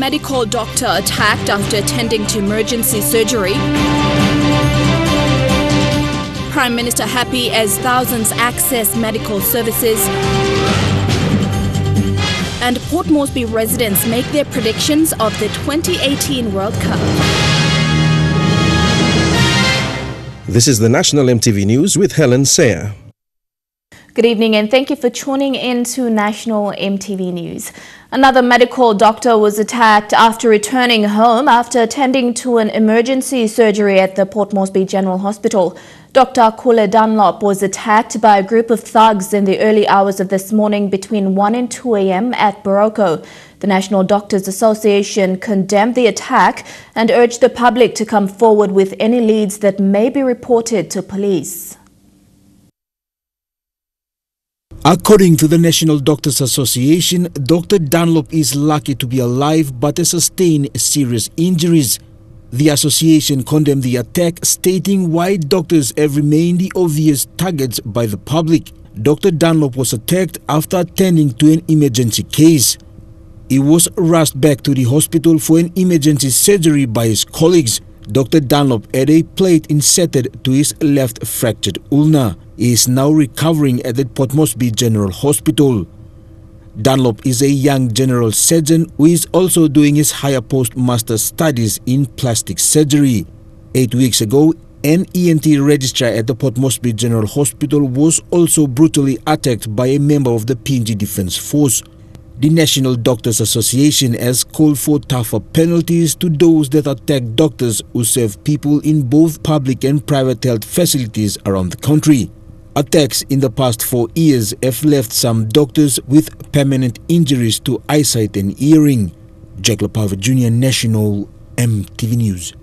medical doctor attacked after attending to emergency surgery. Prime Minister happy as thousands access medical services. And Port Moresby residents make their predictions of the 2018 World Cup. This is the National EMTV News with Helen Sayer. Good evening and thank you for tuning in to National EMTV News. Another medical doctor was attacked after returning home after attending to an emergency surgery at the Port Moresby General Hospital. Dr. Kule Dunlop was attacked by a group of thugs in the early hours of this morning between 1 and 2 a.m. at Baroko. The National Doctors Association condemned the attack and urged the public to come forward with any leads that may be reported to police. According to the National Doctors Association, Dr. Dunlop is lucky to be alive but has sustained serious injuries. The association condemned the attack, stating white doctors have remained the obvious targets by the public. Dr. Dunlop was attacked after attending to an emergency case. He was rushed back to the hospital for an emergency surgery by his colleagues. Dr. Dunlop had a plate inserted to his left fractured ulna. He is now recovering at the Port Moresby General Hospital. Dunlop is a young general surgeon who is also doing his higher post-master studies in plastic surgery. 8 weeks ago, an ENT registrar at the Port Moresby General Hospital was also brutally attacked by a member of the PNG Defence Force. The National Doctors Association has called for tougher penalties to those that attack doctors who serve people in both public and private health facilities around the country. Attacks in the past 4 years have left some doctors with permanent injuries to eyesight and hearing. Jack Lapava Jr., National EMTV News.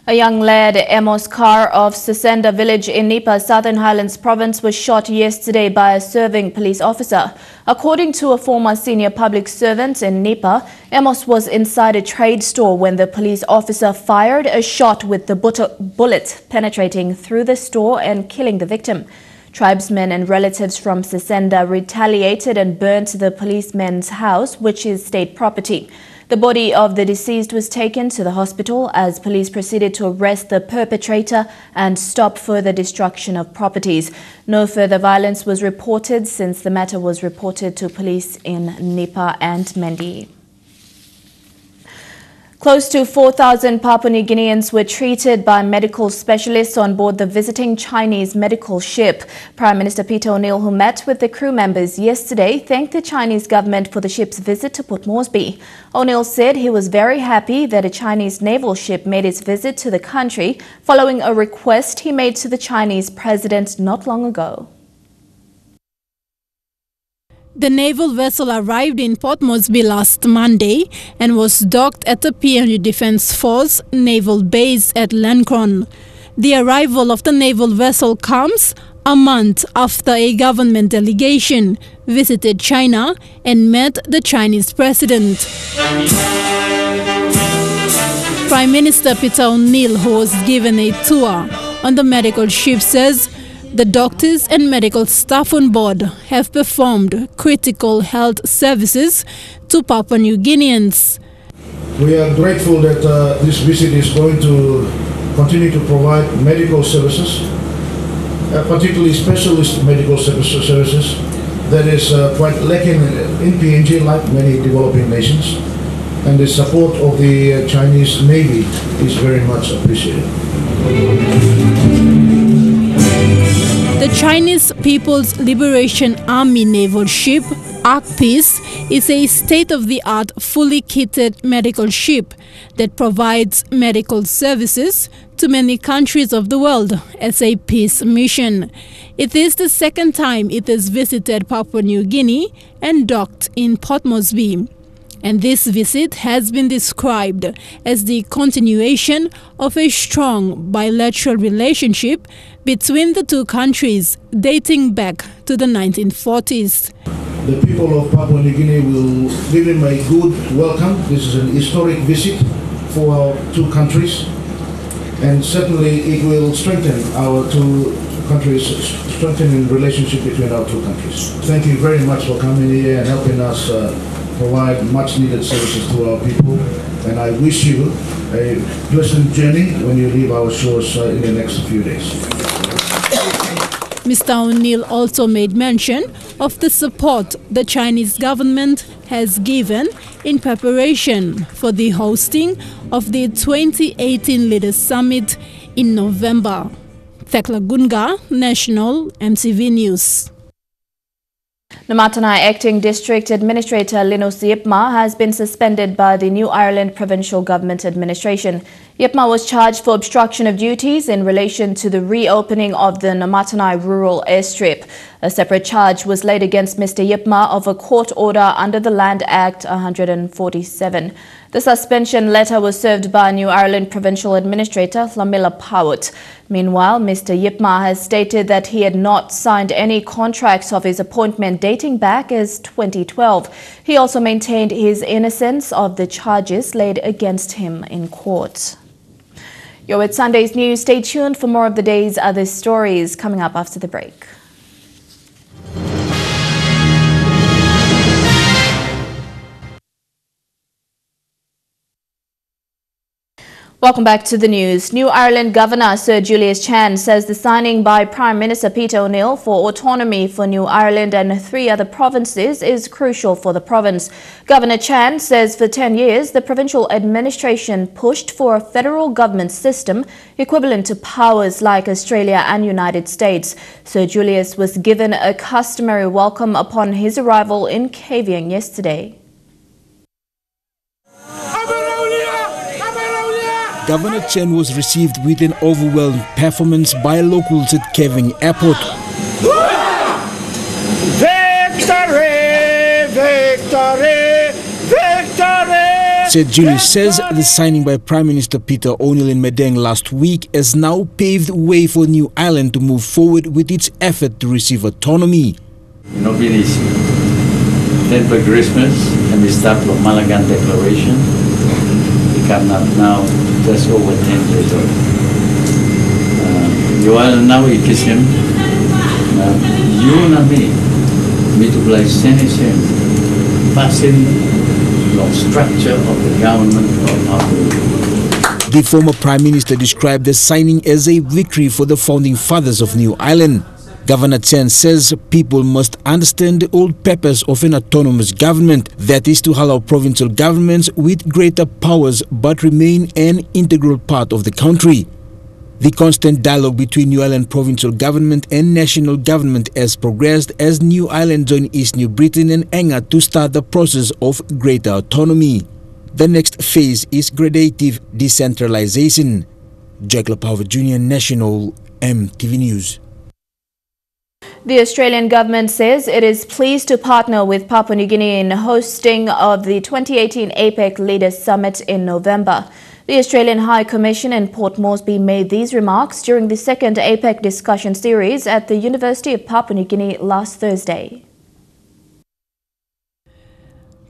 A young lad, Amos Carr of Sesenda village in Nipa, Southern Highlands Province, was shot yesterday by a serving police officer. According to a former senior public servant in Nipa, Amos was inside a trade store when the police officer fired a shot with the bullet penetrating through the store and killing the victim. Tribesmen and relatives from Sesenda retaliated and burnt the policeman's house, which is state property. The body of the deceased was taken to the hospital as police proceeded to arrest the perpetrator and stop further destruction of properties. No further violence was reported since the matter was reported to police in Nipa and Mendi. Close to 4,000 Papua New Guineans were treated by medical specialists on board the visiting Chinese medical ship. Prime Minister Peter O'Neill, who met with the crew members yesterday, thanked the Chinese government for the ship's visit to Port Moresby. O'Neill said he was very happy that a Chinese naval ship made its visit to the country following a request he made to the Chinese president not long ago. The naval vessel arrived in Port Moresby last Monday and was docked at the PNG Defence Force Naval Base at Lancron. The arrival of the naval vessel comes a month after a government delegation visited China and met the Chinese president. Prime Minister Peter O'Neill, who was given a tour on the medical ship, says the doctors and medical staff on board have performed critical health services to Papua New Guineans. We are grateful that this visit is going to continue to provide medical services, particularly specialist medical services that is quite lacking in PNG like many developing nations. And the support of the Chinese Navy is very much appreciated. The Chinese People's Liberation Army naval ship, APEC, is a state-of-the-art, fully kitted medical ship that provides medical services to many countries of the world as a peace mission. It is the second time it has visited Papua New Guinea and docked in Port Moresby. And this visit has been described as the continuation of a strong bilateral relationship between the two countries dating back to the 1940s. The people of Papua New Guinea will give him a good welcome. This is an historic visit for our two countries, and certainly it will strengthen our two countries, strengthening the relationship between our two countries. Thank you very much for coming here and helping us provide much needed services to our people. And I wish you a pleasant journey when you leave our shores in the next few days. Mr. O'Neill also made mention of the support the Chinese government has given in preparation for the hosting of the 2018 Leaders Summit in November. Thekla Gunga, National EMTV News. Namatanai Acting District Administrator Linus Yipma has been suspended by the New Ireland Provincial Government Administration. Yipma was charged for obstruction of duties in relation to the reopening of the Namatanai Rural Airstrip. A separate charge was laid against Mr. Yipma of a court order under the Land Act 147. The suspension letter was served by New Ireland Provincial Administrator Lamila Powart. Meanwhile, Mr. Yipma has stated that he had not signed any contracts of his appointment dating back as 2012. He also maintained his innocence of the charges laid against him in court. You're with Sunday's News. Stay tuned for more of the day's other stories coming up after the break. Welcome back to the news. New Ireland Governor Sir Julius Chan says the signing by Prime Minister Peter O'Neill for autonomy for New Ireland and 3 other provinces is crucial for the province. Governor Chan says for 10 years the provincial administration pushed for a federal government system equivalent to powers like Australia and United States. Sir Julius was given a customary welcome upon his arrival in Kavieng yesterday. Governor Chen was received with an overwhelming performance by locals at Kavieng Airport. Victory! Victory! Victory! Sir Julius says the signing by Prime Minister Peter O'Neill in Madang last week has now paved way for New Ireland to move forward with its effort to receive autonomy. Not been easy. Then for Christmas, and we start with Malagan Declaration. We come up now just over 10 years old. You are now a Christian. You and me to play senator, passing the structure of the government of our. The former Prime Minister described the signing as a victory for the founding fathers of New Ireland. Governor Chen says people must understand the old purpose of an autonomous government, that is to allow provincial governments with greater powers but remain an integral part of the country. The constant dialogue between New Ireland provincial government and national government has progressed as New Ireland joined East New Britain and Enga to start the process of greater autonomy. The next phase is gradative decentralization. Jack Lapower Jr., National EMTV News. The Australian government says it is pleased to partner with Papua New Guinea in hosting of the 2018 APEC Leaders Summit in November. The Australian High Commission in Port Moresby made these remarks during the second APEC discussion series at the University of Papua New Guinea last Thursday.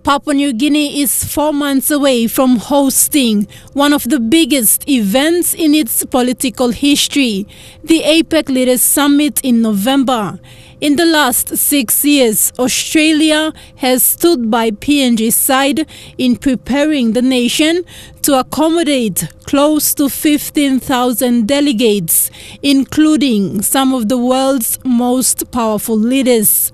Papua New Guinea is 4 months away from hosting one of the biggest events in its political history, the APEC Leaders Summit in November. In the last 6 years, Australia has stood by PNG's side in preparing the nation to accommodate close to 15,000 delegates, including some of the world's most powerful leaders.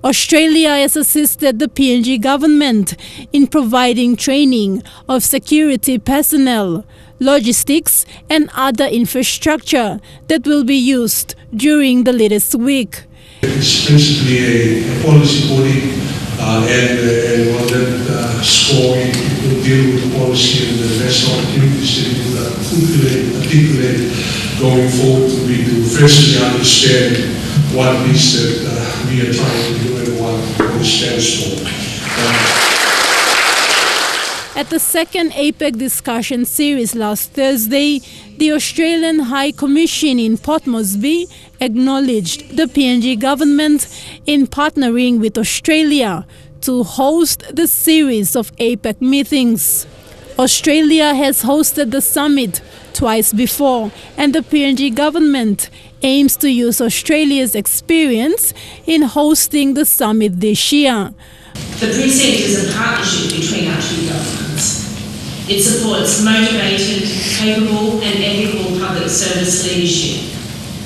Australia has assisted the PNG government in providing training of security personnel, logistics and other infrastructure that will be used during the Leaders Week. It's principally a policy body and one that scoring will deal with the policy and the best opportunities that will articulate going forward to be to firstly understand what it is that we are trying to do and what it stands for. At the second APEC discussion series last Thursday, the Australian High Commission in Port Moresby acknowledged the PNG government in partnering with Australia to host the series of APEC meetings. Australia has hosted the summit twice before, and the PNG government aims to use Australia's experience in hosting the summit this year. The precinct is a partnership between our two governments. It supports motivated, capable and ethical public service leadership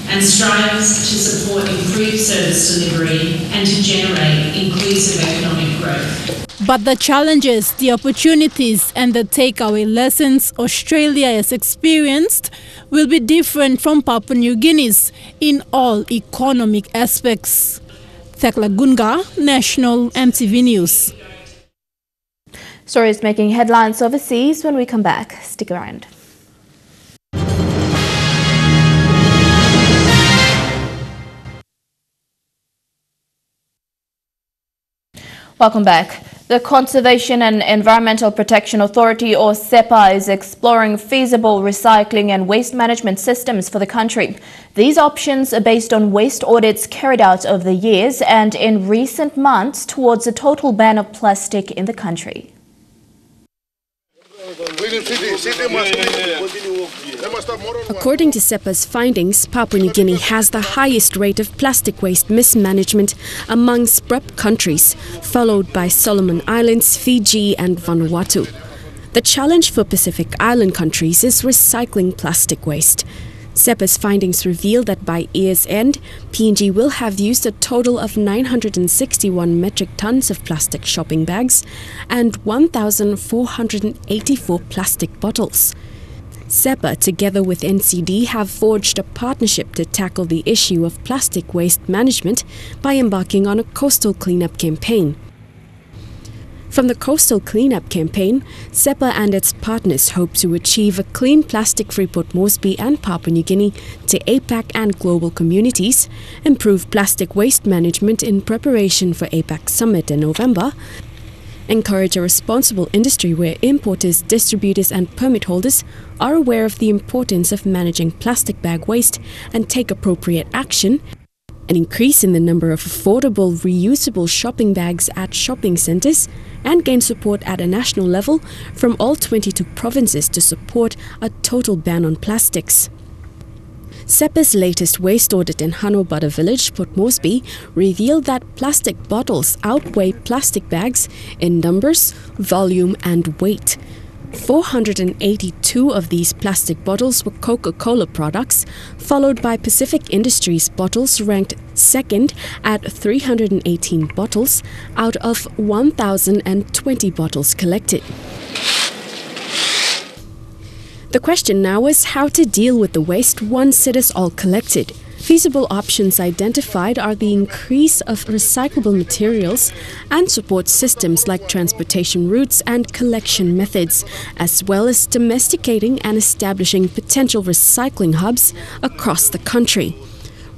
and strives to support improved service delivery and to generate inclusive economic growth. But the challenges, the opportunities and the takeaway lessons Australia has experienced will be different from Papua New Guinea's in all economic aspects. Thekla Gunga, National EMTV News. Stories making headlines overseas. When we come back, stick around. Welcome back. The Conservation and Environmental Protection Authority, or SEPA, is exploring feasible recycling and waste management systems for the country. These options are based on waste audits carried out over the years and in recent months towards a total ban of plastic in the country. According to SEPA's findings, Papua New Guinea has the highest rate of plastic waste mismanagement among SPREP countries, followed by Solomon Islands, Fiji and Vanuatu. The challenge for Pacific Island countries is recycling plastic waste. SEPA's findings reveal that by year's end, PNG will have used a total of 961 metric tons of plastic shopping bags and 1,484 plastic bottles. SEPA, together with NCD, have forged a partnership to tackle the issue of plastic waste management by embarking on a coastal cleanup campaign. From the Coastal Cleanup Campaign, SEPA and its partners hope to achieve a clean plastic-free Port Moresby and Papua New Guinea to APEC and global communities, improve plastic waste management in preparation for APEC Summit in November, encourage a responsible industry where importers, distributors and permit holders are aware of the importance of managing plastic bag waste and take appropriate action, an increase in the number of affordable, reusable shopping bags at shopping centres, and gain support at a national level from all 22 provinces to support a total ban on plastics. SEPA's latest waste audit in Hanobada village, Port Moresby, revealed that plastic bottles outweigh plastic bags in numbers, volume and weight. 482 of these plastic bottles were Coca-Cola products, followed by Pacific Industries bottles ranked second at 318 bottles out of 1,020 bottles collected. The question now is how to deal with the waste once it is all collected. Feasible options identified are the increase of recyclable materials and support systems like transportation routes and collection methods, as well as domesticating and establishing potential recycling hubs across the country.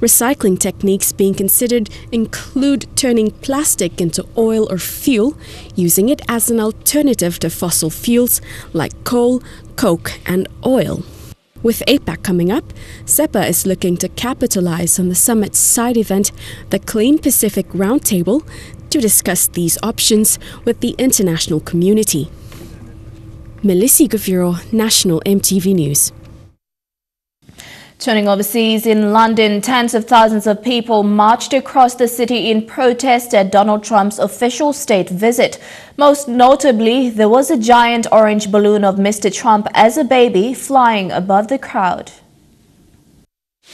Recycling techniques being considered include turning plastic into oil or fuel, using it as an alternative to fossil fuels like coal, coke and oil. With APEC coming up, SEPA is looking to capitalize on the summit's side event, the Clean Pacific Roundtable, to discuss these options with the international community. Melissa Gaviro, National EMTV News. Turning overseas, in London, tens of thousands of people marched across the city in protest at Donald Trump's official state visit. Most notably, there was a giant orange balloon of Mr. Trump as a baby flying above the crowd.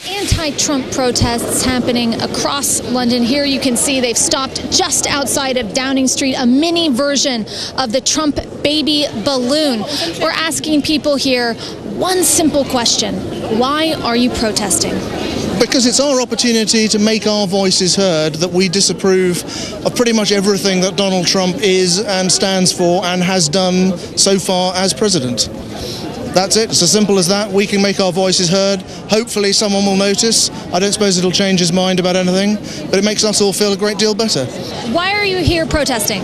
Anti-Trump protests happening across London. Here you can see they've stopped just outside of Downing Street, a mini version of the Trump baby balloon. We're asking people here one simple question: why are you protesting? Because it's our opportunity to make our voices heard, that we disapprove of pretty much everything that Donald Trump is and stands for and has done so far as president. That's it. It's as simple as that. We can make our voices heard. Hopefully someone will notice. I don't suppose it'll change his mind about anything, but it makes us all feel a great deal better. Why are you here protesting?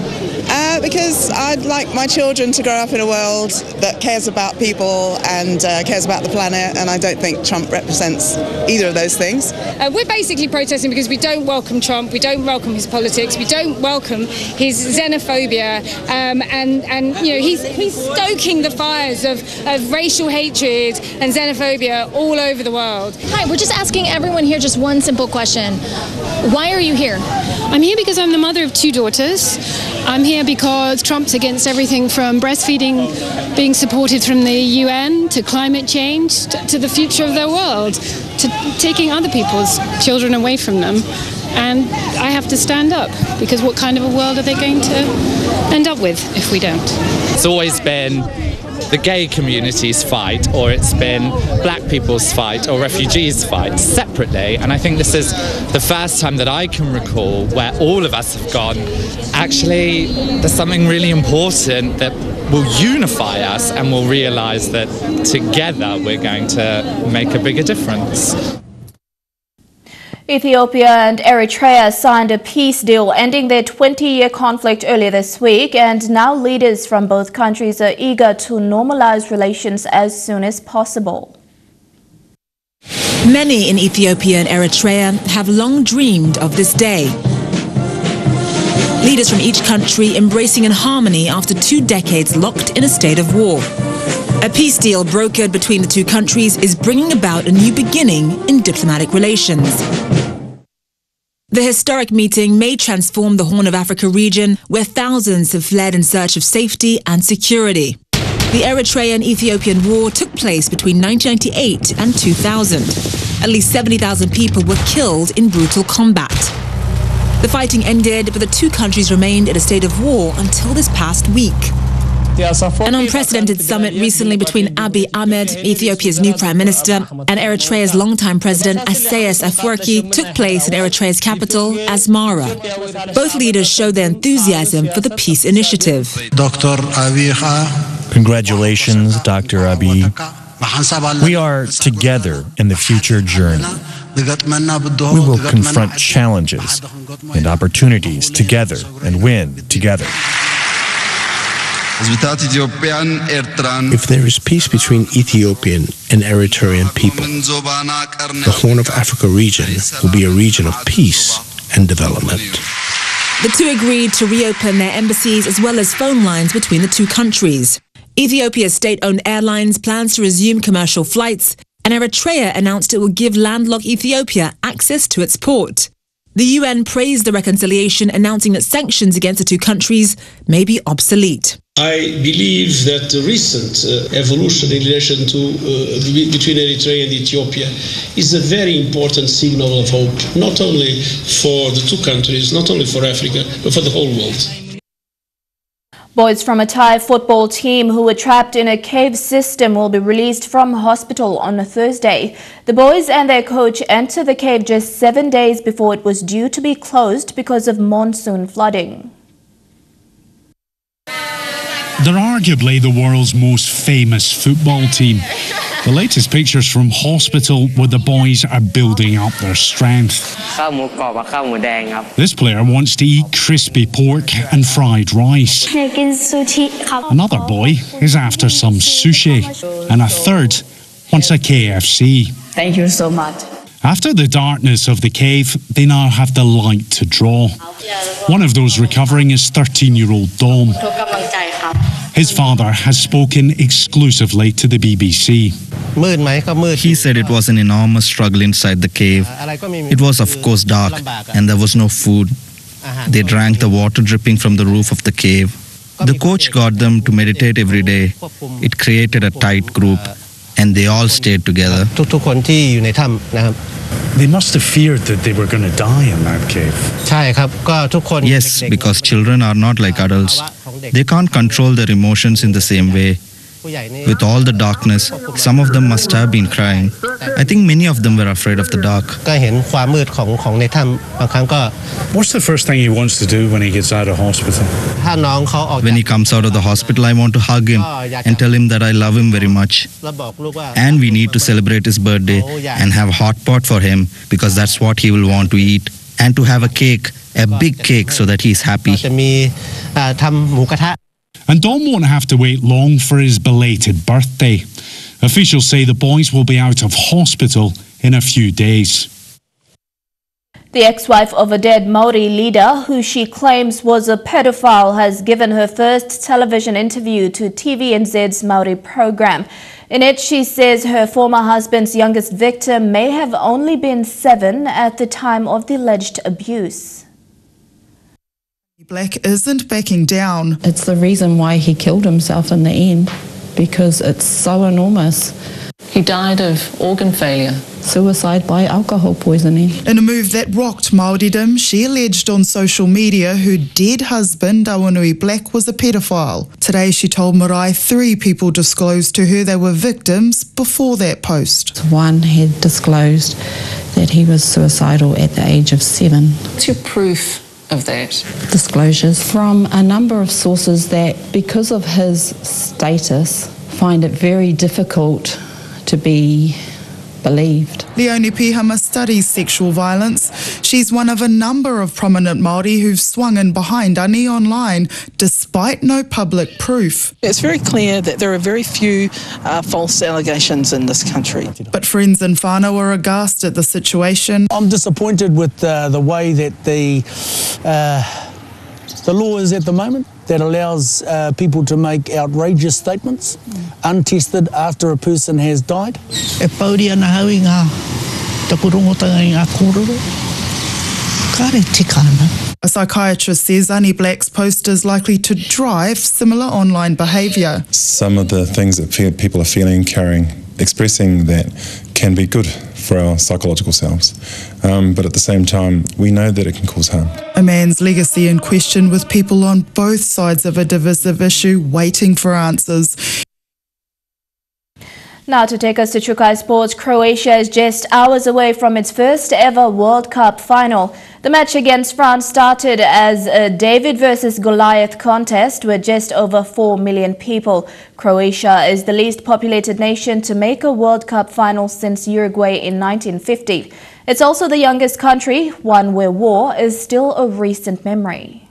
Because I'd like my children to grow up in a world that cares about people and cares about the planet, and I don't think Trump represents either of those things. We're basically protesting because we don't welcome Trump, we don't welcome his politics, we don't welcome his xenophobia, and you know, he's stoking the fires of racial hatred and xenophobia all over the world. Hi, we're just asking everyone here just one simple question. Why are you here? I'm here because I'm the mother of two daughters. I'm here because Trump's against everything from breastfeeding being supported from the UN to climate change to the future of their world, to taking other people's children away from them. And I have to stand up, because what kind of a world are they going to end up with if we don't? It's always been the gay community's fight, or it's been black people's fight or refugees' fight separately. And I think this is the first time that I can recall where all of us have gone, actually, there's something really important that will unify us, and we'll realise that together we're going to make a bigger difference. Ethiopia and Eritrea signed a peace deal ending their 20-year conflict earlier this week, and now leaders from both countries are eager to normalize relations as soon as possible. Many in Ethiopia and Eritrea have long dreamed of this day. Leaders from each country embracing in harmony after 2 decades locked in a state of war. A peace deal brokered between the two countries is bringing about a new beginning in diplomatic relations. The historic meeting may transform the Horn of Africa region, where thousands have fled in search of safety and security. The Eritrean-Ethiopian war took place between 1998 and 2000. At least 70,000 people were killed in brutal combat. The fighting ended, but the two countries remained in a state of war until this past week. An unprecedented summit recently between Abiy Ahmed, Ethiopia's new prime minister, and Eritrea's longtime president Isaias Afwerki took place in Eritrea's capital, Asmara. Both leaders showed their enthusiasm for the peace initiative. Congratulations, Dr. Abiy. We are together in the future journey. We will confront challenges and opportunities together and win together. If there is peace between Ethiopian and Eritrean people, the Horn of Africa region will be a region of peace and development. The two agreed to reopen their embassies as well as phone lines between the two countries. Ethiopia's state-owned airlines plans to resume commercial flights, and Eritrea announced it will give landlocked Ethiopia access to its port. The UN praised the reconciliation, announcing that sanctions against the two countries may be obsolete. I believe that the recent evolution in relation to between Eritrea and Ethiopia is a very important signal of hope, not only for the two countries, not only for Africa, but for the whole world. Boys from a Thai football team who were trapped in a cave system will be released from hospital on a Thursday. The boys and their coach entered the cave just 7 days before it was due to be closed because of monsoon flooding. They're arguably the world's most famous football team. The latest pictures from hospital where the boys are building up their strength. This player wants to eat crispy pork and fried rice. Another boy is after some sushi. And a third wants a KFC. Thank you so much. After the darkness of the cave, they now have the light to draw. One of those recovering is 13-year-old Dom. His father has spoken exclusively to the BBC. He said it was an enormous struggle inside the cave. It was of course dark and there was no food. They drank the water dripping from the roof of the cave. The coach got them to meditate every day. It created a tight group and they all stayed together. They must have feared that they were going to die in that cave. Yes, because children are not like adults. They can't control their emotions in the same way. With all the darkness, some of them must have been crying. I think many of them were afraid of the dark. What's the first thing he wants to do when he gets out of hospital? When he comes out of the hospital, I want to hug him and tell him that I love him very much. And we need to celebrate his birthday and have a hot pot for him, because that's what he will want to eat. And to have a cake, a big cake, so that he's happy. And Dom won't have to wait long for his belated birthday. Officials say the boys will be out of hospital in a few days. The ex-wife of a dead Maori leader, who she claims was a pedophile, has given her first television interview to TVNZ's Maori program. In it, she says her former husband's youngest victim may have only been 7 at the time of the alleged abuse. Black isn't backing down. It's the reason why he killed himself in the end, because it's so enormous. He died of organ failure. Suicide by alcohol poisoning. In a move that rocked Māoridom, she alleged on social media her dead husband, Awanui Black, was a pedophile. Today she told Marae 3 people disclosed to her they were victims before that post. One had disclosed that he was suicidal at the age of 7. What's your proof of that? Disclosures from a number of sources that, because of his status, find it very difficult to be believed. Leonie Pihama studies sexual violence. She's one of a number of prominent Māori who've swung in behind Ani online despite no public proof. It's very clear that there are very few false allegations in this country. But friends in whānau are aghast at the situation. I'm disappointed with the way that the law is at the moment, that allows people to make outrageous statements untested after a person has died. E pauri ana haui ngā takurongotanga i ngā kōrero. Kāre tikana. A psychiatrist says Ani Black's post is likely to drive similar online behaviour. Some of the things that people are feeling, carrying, expressing that can be good for our psychological selves. But at the same time, we know that it can cause harm. A man's legacy in question, with people on both sides of a divisive issue waiting for answers. Now to take us to Chukai Sports, Croatia is just hours away from its first ever World Cup final. The match against France started as a David versus Goliath contest with just over 4 million people. Croatia is the least populated nation to make a World Cup final since Uruguay in 1950. It's also the youngest country, one where war is still a recent memory.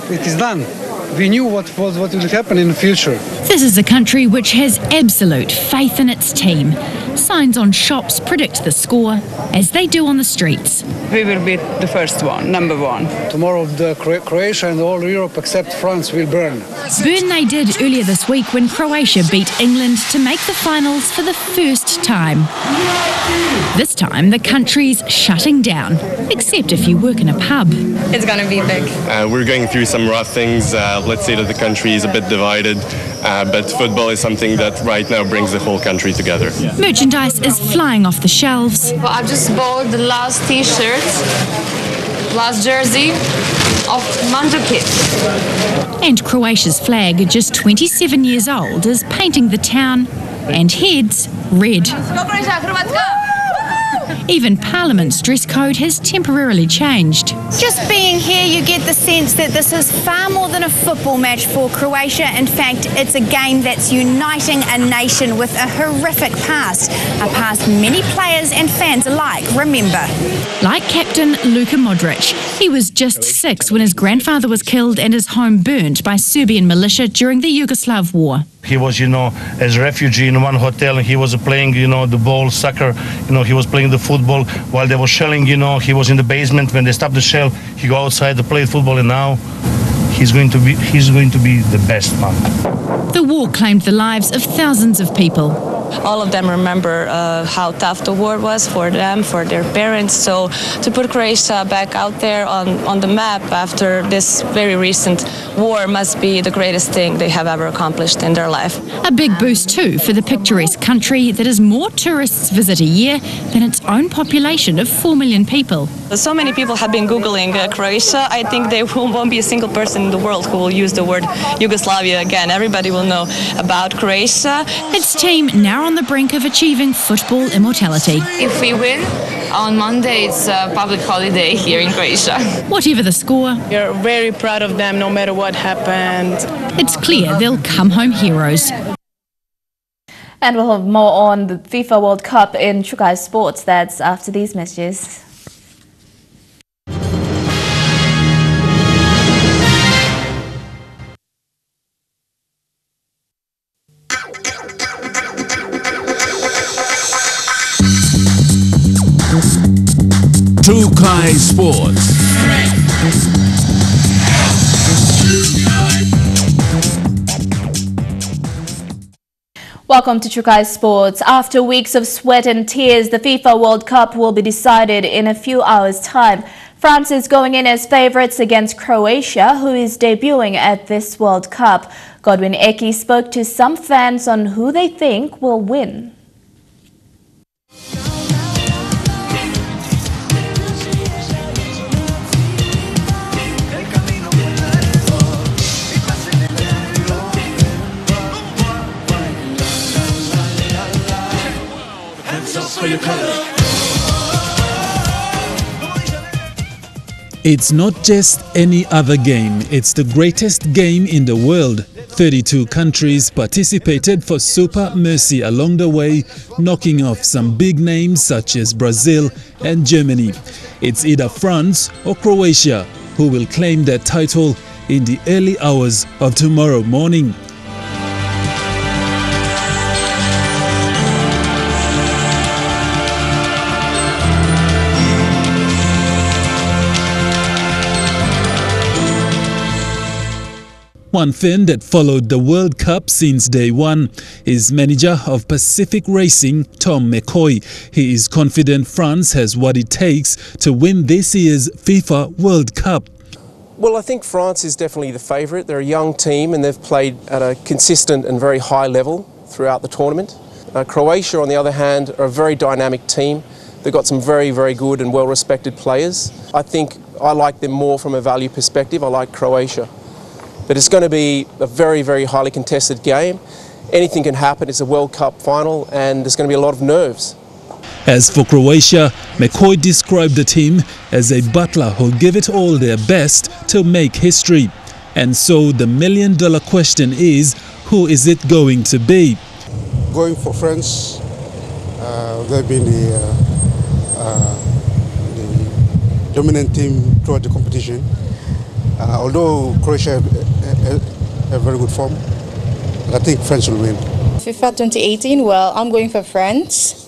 It is done. We knew what will happen in the future. This is a country which has absolute faith in its team. Signs on shops predict the score, as they do on the streets. We will be the first one, number one. Tomorrow Croatia and all Europe except France will burn. Burn they did earlier this week when Croatia beat England to make the finals for the first time. This time the country's shutting down, except if you work in a pub. It's going to be big. We're going through some rough things. Let's say that the country is a bit divided, but football is something that right now brings the whole country together. Yeah. Merchandise is flying off the shelves. Well, I've just bought the last t-shirt, last jersey of Mandzukic. And Croatia's flag, just 27 years old, is painting the town and heads red. Even Parliament's dress code has temporarily changed. Just being here, you get the sense that this is far more than a football match for Croatia. In fact, it's a game that's uniting a nation with a horrific past, a past many players and fans alike remember. Like Captain Luka Modric, he was just 6 when his grandfather was killed and his home burnt by Serbian militia during the Yugoslav war. He was, as a refugee in one hotel, and he was playing, the ball, soccer, he was playing the football. While they were shelling, he was in the basement. When they stopped the shell, he go outside to play football, and now he's going to be the best man. The war claimed the lives of thousands of people. All of them remember how tough the war was for them, for their parents. So to put Croatia back out there on the map after this very recent war must be the greatest thing they have ever accomplished in their life. A big boost too for the picturesque country that has more tourists visit a year than its own population of 4 million people. So many people have been Googling Croatia. I think there won't be a single person in the world who will use the word Yugoslavia again. Everybody will know about Croatia. Its team now on the brink of achieving football immortality. If we win, on Monday it's a public holiday here in Croatia. Whatever the score, we're very proud of them no matter what happened. It's clear they'll come home heroes. And we'll have more on the FIFA World Cup in Chukai Sports. That's after these messages. Chukai Sports. Welcome to Chukai Sports. After weeks of sweat and tears, the FIFA World Cup will be decided in a few hours' time. France is going in as favourites against Croatia, who is debuting at this World Cup. Godwin Eki spoke to some fans on who they think will win. It's not just any other game, it's the greatest game in the world. 32 countries participated for Super Mercy along the way, knocking off some big names such as Brazil and Germany. It's either France or Croatia who will claim their title in the early hours of tomorrow morning. One fan that followed the World Cup since day one is manager of Pacific Racing, Tom McCoy. He is confident France has what it takes to win this year's FIFA World Cup. Well, I think France is definitely the favourite. They're a young team and they've played at a consistent and very high level throughout the tournament. Croatia, on the other hand, are a very dynamic team. They've got some very, very good and well-respected players. I think I like them more from a value perspective. I like Croatia. But it's going to be a very, very highly contested game. Anything can happen. It's a World Cup final and there's going to be a lot of nerves. As for Croatia, McCoy described the team as a butler who'll give it all their best to make history. And so the million-dollar question is, who is it going to be? Going for France, they've been the dominant team throughout the competition. Although Croatia have very good form, I think France will win. FIFA 2018, well, I'm going for France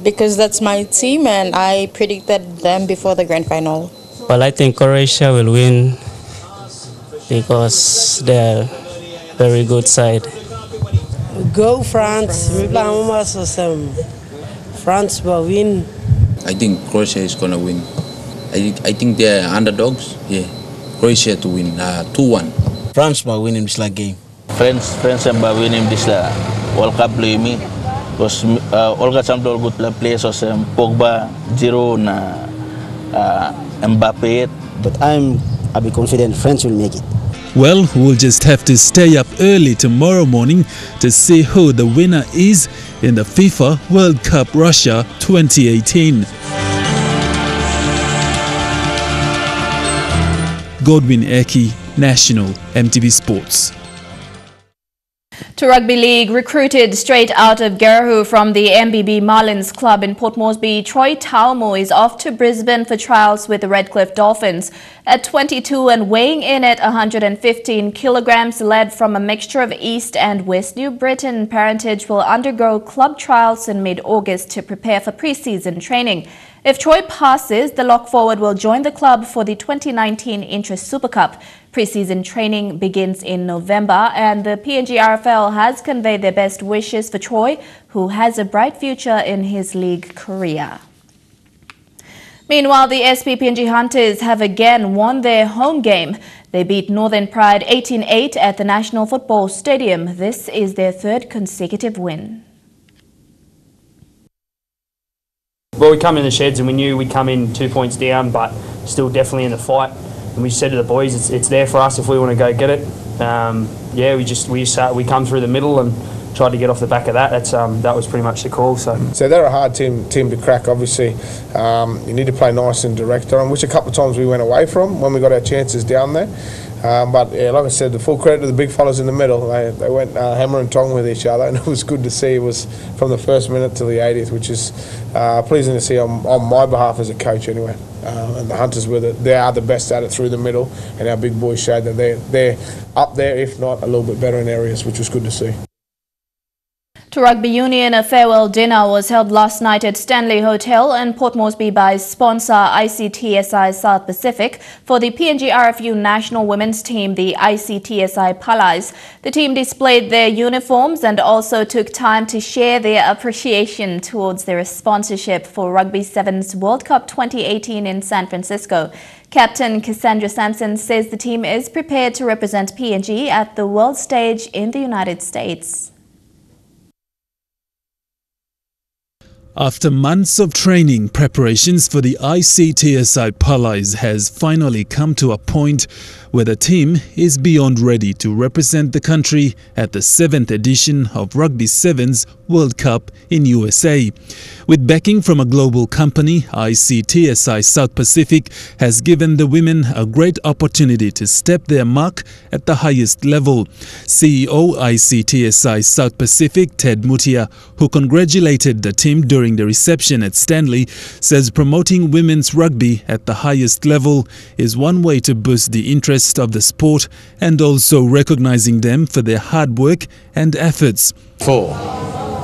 because that's my team and I predicted them before the grand final. Well, I think Croatia will win because they're a very good side. Go France. France will win. I think Croatia is going to win. I think they're underdogs. Yeah, Croatia to win 2-1. France will win in this game. France will win in this World Cup play me. Because all got some good players, so Pogba, Giroud, Mbappe. But I'll be confident France will make it. Well, we'll just have to stay up early tomorrow morning to see who the winner is in the FIFA World Cup Russia 2018. Godwin Eki, National EMTV Sports. To Rugby League, recruited straight out of Garahu from the MBB Marlins club in Port Moresby, Troy Talmo is off to Brisbane for trials with the Redcliffe Dolphins. At 22 and weighing in at 115 kilograms, led from a mixture of East and West New Britain parentage, will undergo club trials in mid-August to prepare for pre-season training. If Troy passes, the lock forward will join the club for the 2019 Intra Super Cup. Pre-season training begins in November and the PNG RFL has conveyed their best wishes for Troy, who has a bright future in his league career. Meanwhile, the SP PNG Hunters have again won their home game. They beat Northern Pride 18-8 at the National Football Stadium. This is their third consecutive win. Well, we come in the sheds and we knew we'd come in 2 points down, but still definitely in the fight. And we said to the boys, it's there for us if we want to go get it. We come through the middle and tried to get off the back of that. That was pretty much the call. So they're a hard team to crack. Obviously, you need to play nice and direct on, which a couple of times we went away from when we got our chances down there. But yeah, like I said, the full credit to the big fellas in the middle. They went hammer and tong with each other, and it was good to see. It was from the first minute to the 80th, which is pleasing to see on my behalf as a coach anyway. And the Hunters they are the best at it through the middle, and our big boys showed that they're up there, if not a little bit better in areas, which was good to see. To Rugby Union, a farewell dinner was held last night at Stanley Hotel in Port Moresby by sponsor ICTSI South Pacific for the PNG RFU national women's team, the ICTSI Palais. The team displayed their uniforms and also took time to share their appreciation towards their sponsorship for Rugby Sevens World Cup 2018 in San Francisco. Captain Cassandra Sampson says the team is prepared to represent PNG at the world stage in the United States. After months of training, preparations for the ICTSI Palais has finally come to a point where the team is beyond ready to represent the country at the 7th edition of Rugby Sevens World Cup in USA. With backing from a global company, ICTSI South Pacific has given the women a great opportunity to step their mark at the highest level. CEO ICTSI South Pacific Ted Mutia, who congratulated the team during the reception at Stanley, says promoting women's rugby at the highest level is one way to boost the interest of the sport and also recognizing them for their hard work and efforts.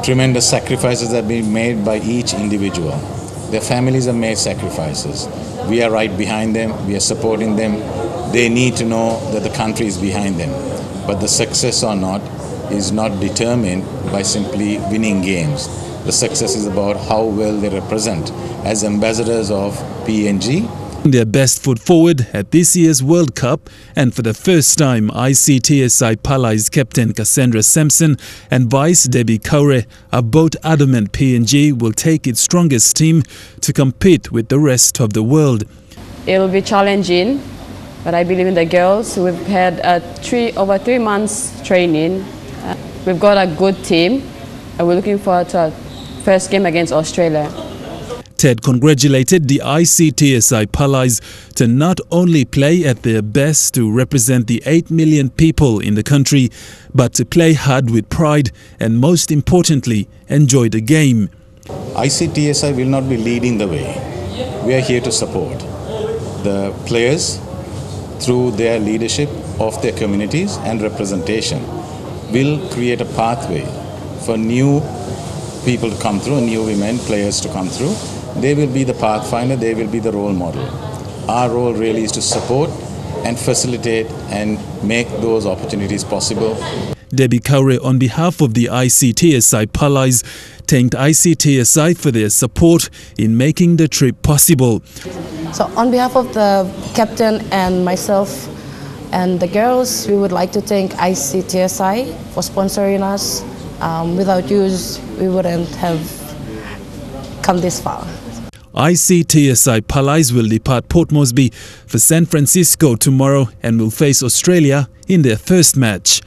Tremendous sacrifices have been made by each individual. Their families have made sacrifices. We are right behind them. We are supporting them. They need to know that the country is behind them. But the success or not is not determined by simply winning games. The success is about how well they represent as ambassadors of PNG. Their best foot forward at this year's World Cup, and for the first time ICTSI Palais captain Cassandra Sampson and vice Debbie Kaure are both adamant PNG will take its strongest team to compete with the rest of the world. It will be challenging, but I believe in the girls. We've had over 3 months training. We've got a good team, and we're looking forward to our first game against Australia. Ted congratulated the ICTSI Palais to not only play at their best to represent the 8 million people in the country, but to play hard with pride and, most importantly, enjoy the game. ICTSI will not be leading the way. We are here to support the players through their leadership of their communities and representation. Will create a pathway for new people to come through, new women players to come through. They will be the pathfinder, they will be the role model. Our role really is to support and facilitate and make those opportunities possible. Debbie Kaure, on behalf of the ICTSI Palais, thanked ICTSI for their support in making the trip possible. So on behalf of the captain and myself and the girls, we would like to thank ICTSI for sponsoring us. Without you, we wouldn't have come this far. ICTSI Palais will depart Port Moresby for San Francisco tomorrow and will face Australia in their first match.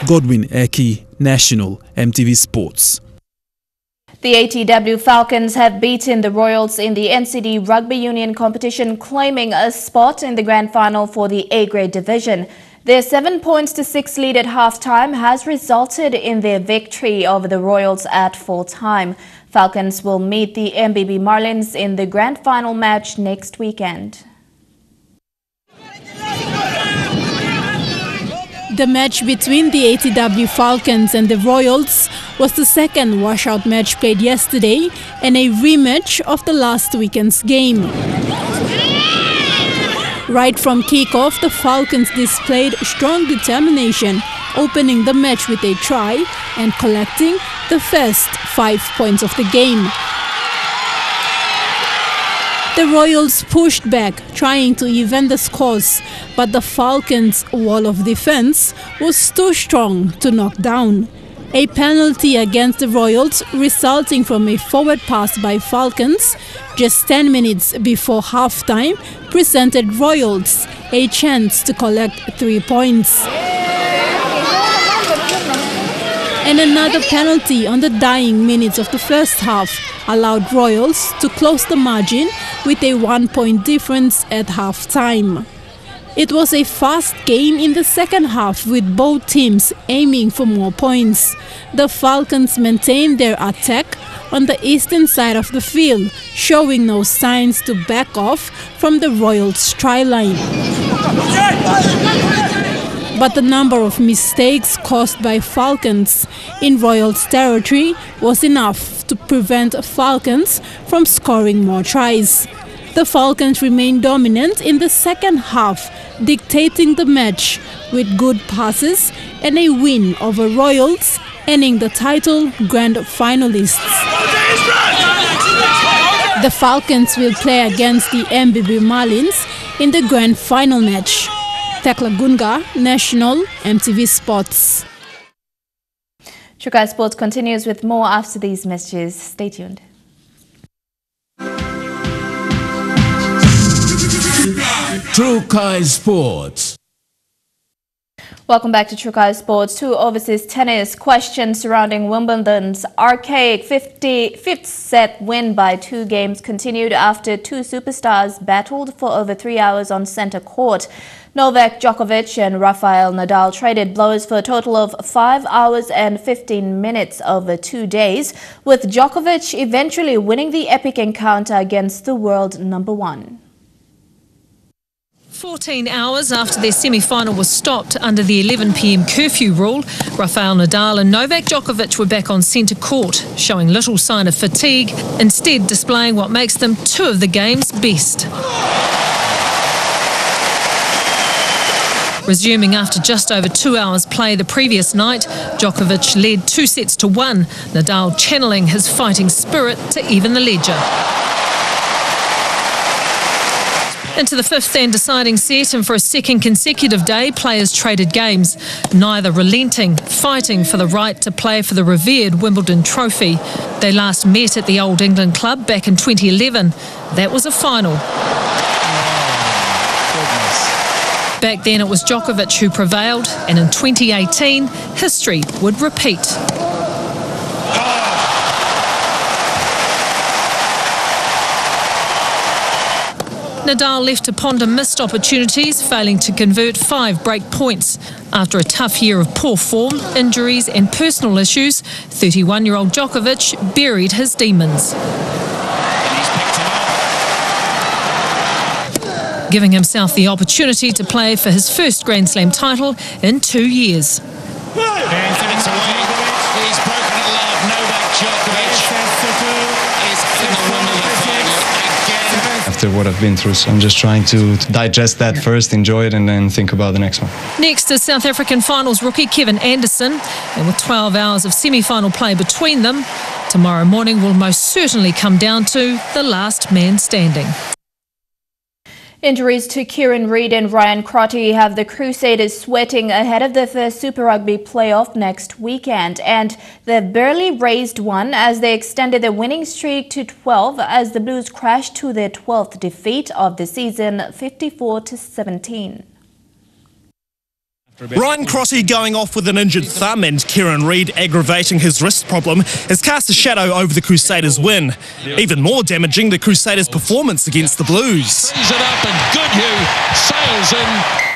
Godwin Eki, National MTV Sports. The ATW Falcons have beaten the Royals in the NCD Rugby Union competition, claiming a spot in the grand final for the A-grade division. Their 7-6 lead at half-time has resulted in their victory over the Royals at full-time. Falcons will meet the MBB Marlins in the grand final match next weekend. The match between the ATW Falcons and the Royals was the second washout match played yesterday and a rematch of the last weekend's game. Right from kickoff, the Falcons displayed strong determination, opening the match with a try and collecting the first 5 points of the game. The Royals pushed back, trying to even the scores, but the Falcons' wall of defense was too strong to knock down. A penalty against the Royals resulting from a forward pass by Falcons just 10 minutes before halftime presented Royals a chance to collect 3 points. And another penalty on the dying minutes of the first half allowed Royals to close the margin with a 1-point difference at halftime. It was a fast game in the second half with both teams aiming for more points. The Falcons maintained their attack on the eastern side of the field, showing no signs to back off from the Royals' try line. but the number of mistakes caused by Falcons in Royals territory was enough to prevent Falcons from scoring more tries. The Falcons remained dominant in the second half, dictating the match with good passes and a win over Royals, ending the title grand finalists. The Falcons will play against the MBB Marlins in the grand final match. Tekla Gunga, National, MTV Sports. Trukai Sports continues with more after these messages. Stay tuned. Trukai Sports. Welcome back to Trukai Sports. Two overseas tennis questions surrounding Wimbledon's archaic 5th set win by 2 games continued after two superstars battled for over 3 hours on centre court. Novak Djokovic and Rafael Nadal traded blows for a total of 5 hours and 15 minutes over 2 days, with Djokovic eventually winning the epic encounter against the world number 1. 14 hours after their semi-final was stopped under the 11 p.m. curfew rule, Rafael Nadal and Novak Djokovic were back on centre court, showing little sign of fatigue, instead displaying what makes them two of the game's best. Resuming after just over 2 hours play the previous night, Djokovic led 2-1, Nadal channeling his fighting spirit to even the ledger. Into the 5th and deciding set, and for a second consecutive day, players traded games, neither relenting, fighting for the right to play for the revered Wimbledon trophy. They last met at the Old England Club back in 2011. That was a final. Back then it was Djokovic who prevailed, and in 2018, history would repeat. Nadal left to ponder missed opportunities, failing to convert 5 break points. After a tough year of poor form, injuries and personal issues, 31-year-old Djokovic buried his demons, giving himself the opportunity to play for his first Grand Slam title in 2 years. And it's away. He's broken it love. Novak Djokovic is in the Wimbledon final again. After what I've been through, so I'm just trying to digest that first, enjoy it, and then think about the next one. Next is South African finals rookie Kevin Anderson, and with 12 hours of semi-final play between them, tomorrow morning will most certainly come down to the last man standing. Injuries to Kieran Reid and Ryan Crotty have the Crusaders sweating ahead of the first Super Rugby playoff next weekend, and they've barely raised one as they extended their winning streak to 12 as the Blues crashed to their 12th defeat of the season, 54-17. Ryan Crotty going off with an injured thumb and Kieran Reid aggravating his wrist problem has cast a shadow over the Crusaders' win. Even more damaging, the Crusaders' performance against the Blues.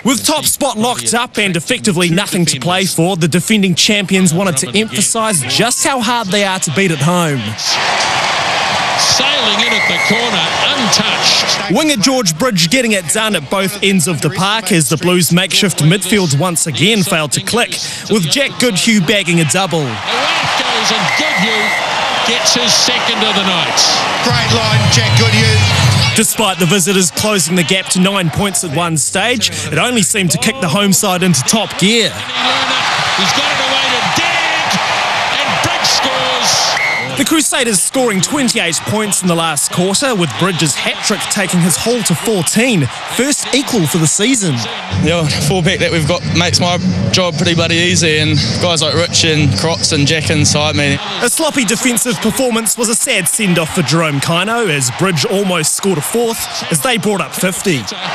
With top spot locked up and effectively nothing to play for, the defending champions wanted to emphasise just how hard they are to beat at home. Sailing in at the corner, untouched. Winger George Bridge getting it done at both ends of the park as the Blues' makeshift midfield once again failed to click, with Jack Goodhue bagging a double. Away it goes and Goodhue gets his second of the night. Great line, Jack Goodhue. Despite the visitors closing the gap to 9 points at one stage, it only seemed to kick the home side into top gear. He's got it away to Dad, and Bridge scores. The Crusaders scoring 28 points in the last quarter, with Bridges' hat-trick taking his haul to 14, first equal for the season. The fullback that we've got makes my job pretty bloody easy, and guys like Rich and Crotts and Jack inside me. A sloppy defensive performance was a sad send-off for Jerome Kaino as Bridge almost scored a fourth as they brought up 50. Try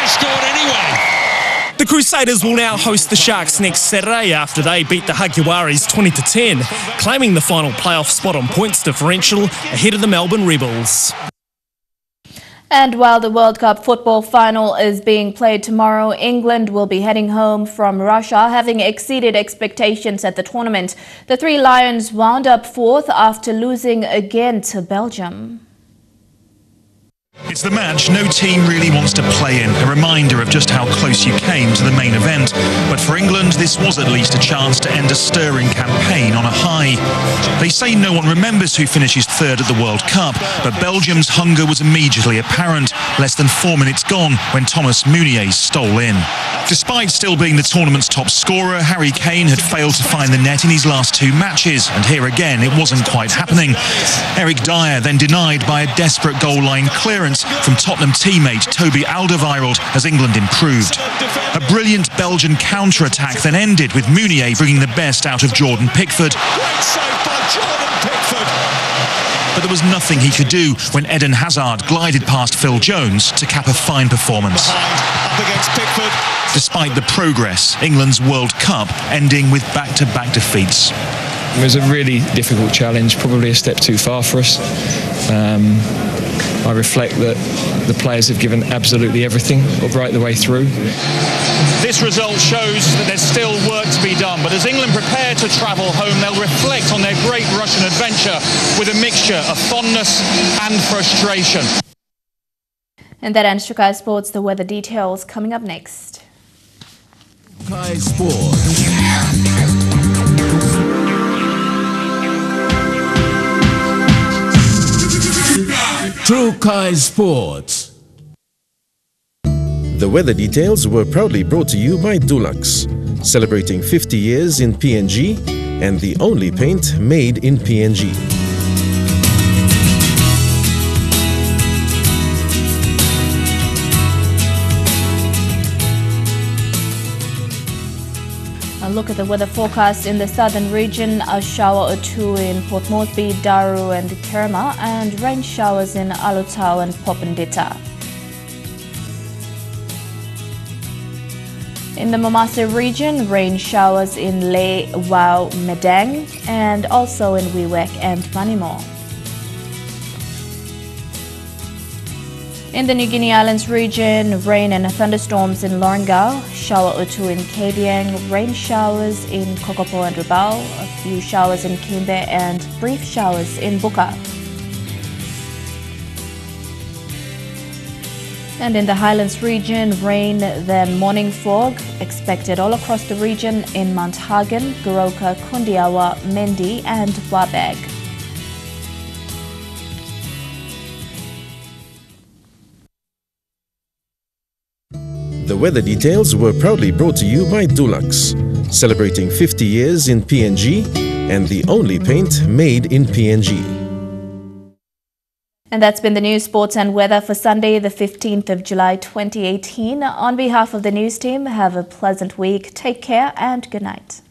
scored anyway. The Crusaders will now host the Sharks next Saturday after they beat the Hagiwaris 20-10, claiming the final playoff spot on points differential ahead of the Melbourne Rebels. And while the World Cup football final is being played tomorrow, England will be heading home from Russia, having exceeded expectations at the tournament. The Three Lions wound up fourth after losing again to Belgium. It's the match no team really wants to play in, a reminder of just how close you came to the main event. But for England, this was at least a chance to end a stirring campaign on a high. They say no one remembers who finishes third at the World Cup, but Belgium's hunger was immediately apparent, less than 4 minutes gone when Thomas Meunier stole in. Despite still being the tournament's top scorer, Harry Kane had failed to find the net in his last 2 matches, and here again it wasn't quite happening. Eric Dyer then denied by a desperate goal line clearance from Tottenham teammate Toby Alderweireld as England improved. A brilliant Belgian counter-attack then ended with Meunier bringing the best out of Jordan Pickford. Great save by Jordan Pickford. But there was nothing he could do when Eden Hazard glided past Phil Jones to cap a fine performance. Up against Pickford. Despite the progress, England's World Cup ending with back-to-back defeats. It was a really difficult challenge, probably a step too far for us. I reflect that the players have given absolutely everything right the way through. This result shows that there's still work to be done, but as England prepare to travel home, they'll reflect on their great Russian adventure with a mixture of fondness and frustration. And that ends Sky Sports. The weather details coming up next. Sky Sports. True Sky Sports. The weather details were proudly brought to you by Dulux, celebrating 50 years in PNG and the only paint made in PNG. A look at the weather forecast in the southern region: a shower or two in Port Moresby, Daru and Kerma, and rain showers in Alotau and Popondetta. In the Momase region, rain showers in Le Wau Medang and also in Wewak and Manimo. In the New Guinea Islands region, rain and thunderstorms in Lorengau, shower or two in Kavieng, rain showers in Kokopo and Rabaul, a few showers in Kimbe and brief showers in Buka. And in the Highlands region, rain then morning fog expected all across the region in Mount Hagen, Goroka, Kundiawa, Mendi and Wabag. The weather details were proudly brought to you by Dulux, celebrating 50 years in PNG and the only paint made in PNG. And that's been the news, sports and weather for Sunday, the 15th of July 2018. On behalf of the news team, have a pleasant week. Take care and good night.